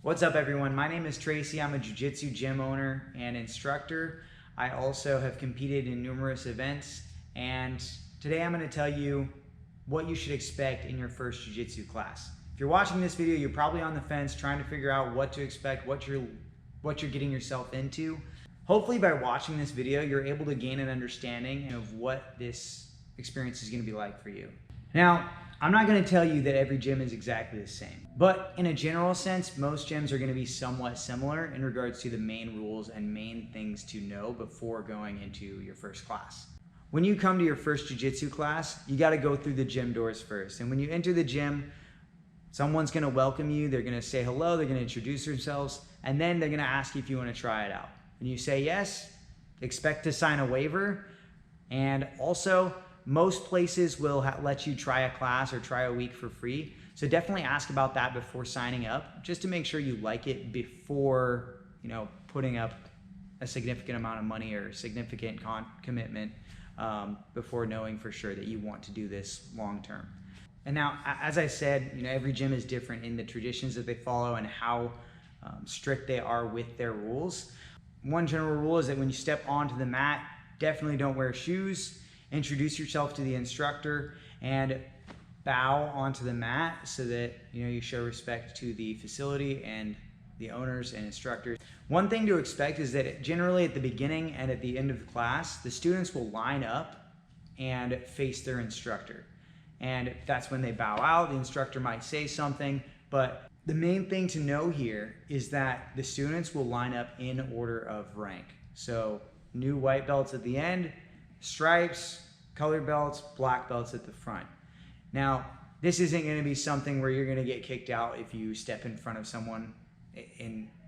What's up everyone? My name is Tracy. I'm a Jiu Jitsu gym owner and instructor. I also have competed in numerous events, and today I'm going to tell you what you should expect in your first Jiu Jitsu class. If you're watching this video, you're probably on the fence trying to figure out what to expect, what you're getting yourself into. Hopefully by watching this video, you're able to gain an understanding of what this experience is going to be like for you. Now, I'm not going to tell you that every gym is exactly the same, but in a general sense, most gyms are going to be somewhat similar in regards to the main rules and main things to know before going into your first class. When you come to your first Jiu Jitsu class, you got to go through the gym doors first. And when you enter the gym, someone's going to welcome you, they're going to say hello, they're going to introduce themselves, and then they're going to ask you if you want to try it out. When you say yes, expect to sign a waiver, and also most places will let you try a class or try a week for free. So definitely ask about that before signing up, just to make sure you like it before, putting up a significant amount of money or significant commitment before knowing for sure that you want to do this long term. And now, as I said, every gym is different in the traditions that they follow and how strict they are with their rules. One general rule is that when you step onto the mat, definitely don't wear shoes. Introduce yourself to the instructor and bow onto the mat so that you show respect to the facility and the owners and instructors. One thing to expect is that generally at the beginning and at the end of the class, the students will line up and face their instructor. And that's when they bow out. The instructor might say something, but the main thing to know here is that the students will line up in order of rank. So new white belts at the end, stripes, colored belts, black belts at the front. Now, this isn't going to be something where you're going to get kicked out if you step in front of someone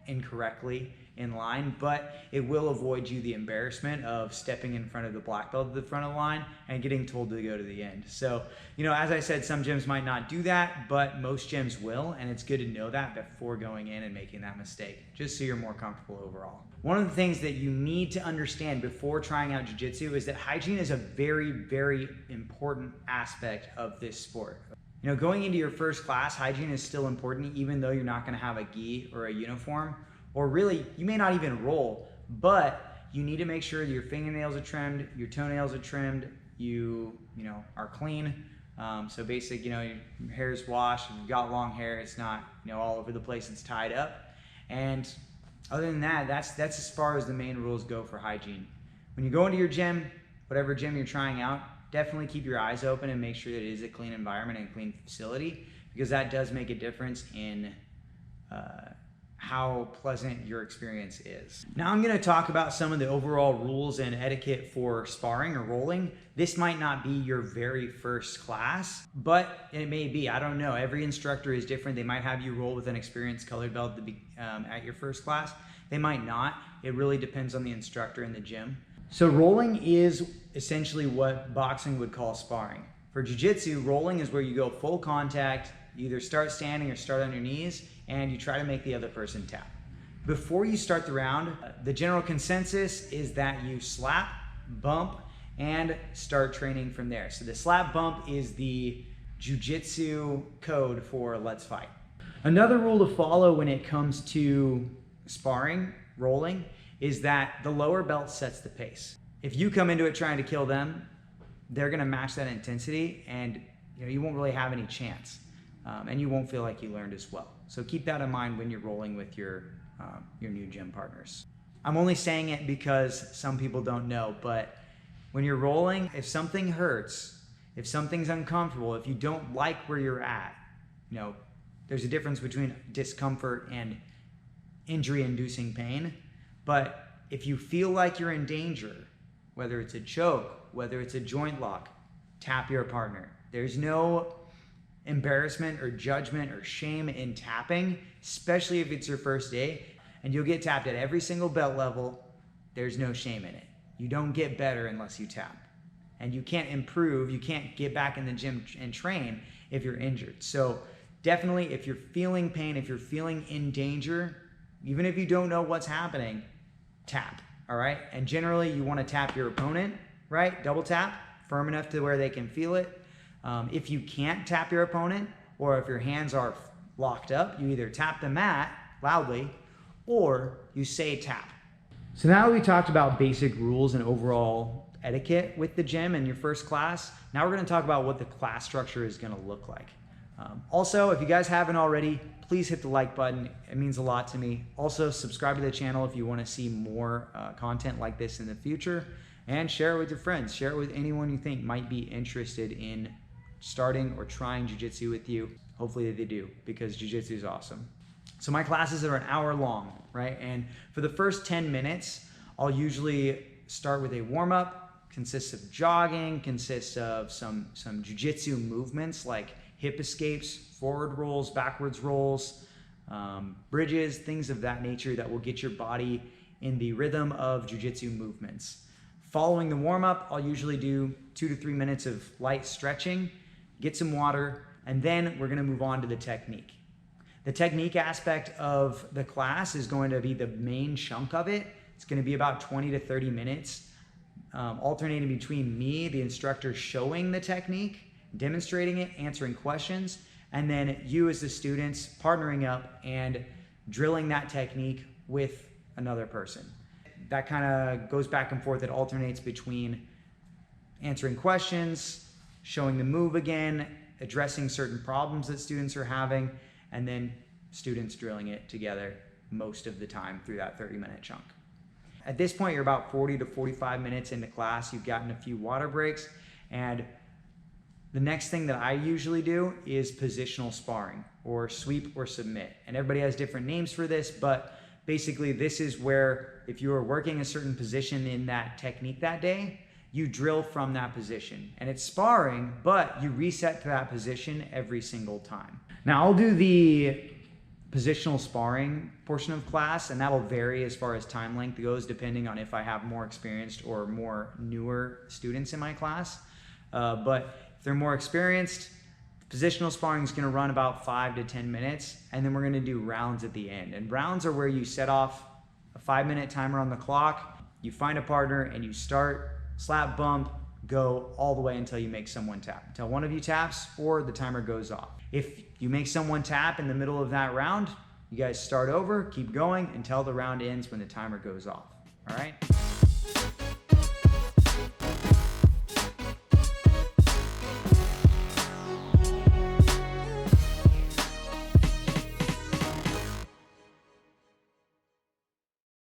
incorrectly in line, but it will avoid you the embarrassment of stepping in front of the black belt at the front of the line and getting told to go to the end. So, as I said, some gyms might not do that, but most gyms will, and it's good to know that before going in and making that mistake, just so you're more comfortable overall. One of the things that you need to understand before trying out jiu-jitsu is that hygiene is a very, very important aspect of this sport. Going into your first class, hygiene is still important, even though you're not going to have a gi or a uniform, or really, you may not even roll, but you need to make sure your fingernails are trimmed, your toenails are trimmed, you are clean. So basic, your hair is washed. If you've got long hair, it's not, all over the place, it's tied up. And other than that, that's as far as the main rules go for hygiene. When you go into your gym, whatever gym you're trying out, definitely keep your eyes open and make sure that it is a clean environment and a clean facility, because that does make a difference in how pleasant your experience is. Now I'm going to talk about some of the overall rules and etiquette for sparring or rolling. This might not be your very first class, but it may be. I don't know. Every instructor is different. They might have you roll with an experienced colored belt at your first class. They might not. It really depends on the instructor in the gym. So rolling is essentially what boxing would call sparring. For jiu-jitsu, rolling is where you go full contact. You either start standing or start on your knees, and you try to make the other person tap. Before you start the round, the general consensus is that you slap, bump, and start training from there. So the slap bump is the jiu-jitsu code for let's fight. Another rule to follow when it comes to sparring, rolling, is that the lower belt sets the pace. If you come into it trying to kill them, they're gonna match that intensity, and you won't really have any chance. And you won't feel like you learned as well. So keep that in mind when you're rolling with your new gym partners. I'm only saying it because some people don't know, but when you're rolling, if something hurts, if something's uncomfortable, if you don't like where you're at, there's a difference between discomfort and injury-inducing pain. But if you feel like you're in danger, whether it's a choke, whether it's a joint lock, tap your partner. There's no embarrassment or judgment or shame in tapping, especially if it's your first day, and you'll get tapped at every single belt level. There's no shame in it. You don't get better unless you tap, and you can't improve, you can't get back in the gym and train if you're injured. So definitely, if you're feeling pain, if you're feeling in danger, even if you don't know what's happening, tap. All right, and generally you want to tap your opponent, right? Double tap, firm enough to where they can feel it. If you can't tap your opponent, or if your hands are locked up, you either tap the mat loudly, or you say tap. So now that we talked about basic rules and overall etiquette with the gym in your first class, now we're going to talk about what the class structure is going to look like. Also, if you guys haven't already, please hit the like button. It means a lot to me. Also, subscribe to the channel if you want to see more content like this in the future, and share it with your friends. Share it with anyone you think might be interested in starting or trying jiu-jitsu with you. Hopefully they do, because jiu-jitsu is awesome. So my classes are an hour long, right? And for the first 10 minutes, I'll usually start with a warm-up, consists of jogging, consists of some jiu-jitsu movements like hip escapes, forward rolls, backwards rolls, bridges, things of that nature that will get your body in the rhythm of jiu-jitsu movements. Following the warm-up, I'll usually do 2 to 3 minutes of light stretching, get some water, and then we're gonna move on to the technique. The technique aspect of the class is going to be the main chunk of it. It's gonna be about 20 to 30 minutes, alternating between me, the instructor, showing the technique, demonstrating it, answering questions, and then you as the students partnering up and drilling that technique with another person. That kind of goes back and forth. It alternates between answering questions, showing the move again, addressing certain problems that students are having, and then students drilling it together most of the time through that 30-minute chunk. At this point, you're about 40 to 45 minutes into class. You've gotten a few water breaks, and the next thing that I usually do is positional sparring, or sweep or submit. And everybody has different names for this, but basically this is where if you are working a certain position in that technique that day, you drill from that position. And it's sparring, but you reset to that position every single time. Now I'll do the positional sparring portion of class, and that'll vary as far as time length goes depending on if I have more experienced or more newer students in my class. But if they're more experienced, positional sparring is going to run about 5 to 10 minutes, and then we're going to do rounds at the end. And rounds are where you set off a 5-minute timer on the clock, you find a partner, and you start, slap, bump, go all the way until you make someone tap. Until one of you taps or the timer goes off. If you make someone tap in the middle of that round, you guys start over, keep going until the round ends when the timer goes off. All right?